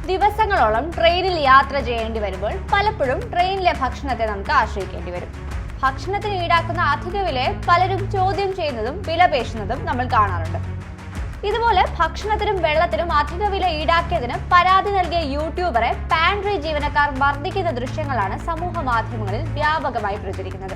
ദിവസങ്ങളോളം ട്രെയിനിൽ യാത്ര ചെയ്യേണ്ടി വരുമ്പോൾ പലപ്പോഴും ട്രെയിനിലെ ഭക്ഷണത്തെ നമുക്ക് ആശ്രയിക്കേണ്ടി വരും. ഭക്ഷണത്തിന് ഈടാക്കുന്ന അധിക വിലയെ പലരും ചോദ്യം ചെയ്യുന്നതും വിലപേശുന്നതും നമ്മൾ കാണാറുണ്ട്. ഇതുപോലെ ഭക്ഷണത്തിനും വെള്ളത്തിനും അധിക വില ഈടാക്കിയതിന് പരാതി നൽകിയ യൂട്യൂബറെ പാൻട്രി ജീവനക്കാർ മർദ്ദിക്കുന്ന ദൃശ്യങ്ങളാണ് സമൂഹ മാധ്യമങ്ങളിൽ വ്യാപകമായി പ്രചരിക്കുന്നത്.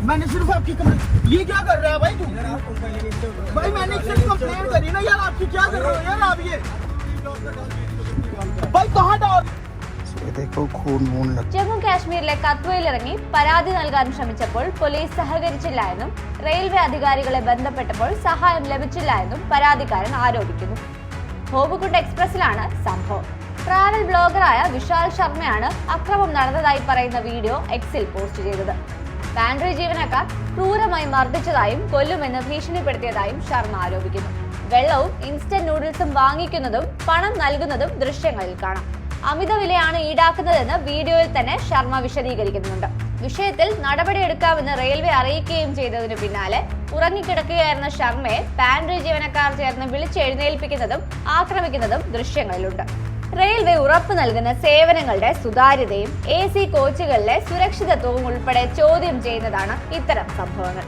मैंने सिर्फ आपकी ये क्या कर रहा है भाई तू? भाई मैंने सिर्फ कंप्लेन करी ना यार, आपकी क्या कर रहे हो यार आप? ये भाई कहाँ डाल? ജമ്മു കാശ്മീരിലെ കത്വയിൽ ഇറങ്ങി പരാതി നൽകാൻ ശ്രമിച്ചപ്പോൾ പോലീസ് സഹകരിച്ചില്ല എന്നും റെയിൽവേ അധികാരികളെ ബന്ധപ്പെട്ടപ്പോൾ സഹായം ലഭിച്ചില്ല എന്നും പരാതിക്കാരൻ ആരോപിക്കുന്നു. ഹോബുകുണ്ട് എക്സ്പ്രസിലാണ് സംഭവം. ട്രാവൽ ബ്ലോഗറായ വിശാൽ ശർമ്മയാണ് അക്രമം നടന്നതായി പറയുന്ന വീഡിയോ എക്സിൽ പോസ്റ്റ് ചെയ്തത്. പാൻട്രി ജീവനക്കാർ ക്രൂരമായി മർദ്ദിച്ചതായും കൊല്ലുമെന്ന് ഭീഷണിപ്പെടുത്തിയതായും ശർമ്മ ആരോപിക്കുന്നു. വെള്ളവും ഇൻസ്റ്റന്റ് നൂഡിൽസും വാങ്ങിക്കുന്നതും പണം നൽകുന്നതും ദൃശ്യങ്ങളിൽ കാണാം. അമിത വിലയാണ് ഈടാക്കുന്നതെന്ന് വീഡിയോയിൽ തന്നെ ശർമ്മ വിശദീകരിക്കുന്നുണ്ട്. വിഷയത്തിൽ നടപടിയെടുക്കാമെന്ന് റെയിൽവേ അറിയിക്കുകയും ചെയ്തതിനു പിന്നാലെ ഉറങ്ങിക്കിടക്കുകയായിരുന്ന ശർമ്മയെ പാൻട്രി ജീവനക്കാർ ചേർന്ന് വിളിച്ചെഴുന്നേൽപ്പിക്കുന്നതും ആക്രമിക്കുന്നതും ദൃശ്യങ്ങളിലുണ്ട്. റെയിൽവേ ഉറപ്പു നൽകുന്ന സേവനങ്ങളുടെ സുതാര്യതയും AC കോച്ചുകളിലെ സുരക്ഷിതത്വവും ഉൾപ്പെടെ ചോദ്യം ചെയ്യുന്നതാണ് ഇത്തരം സംഭവങ്ങൾ.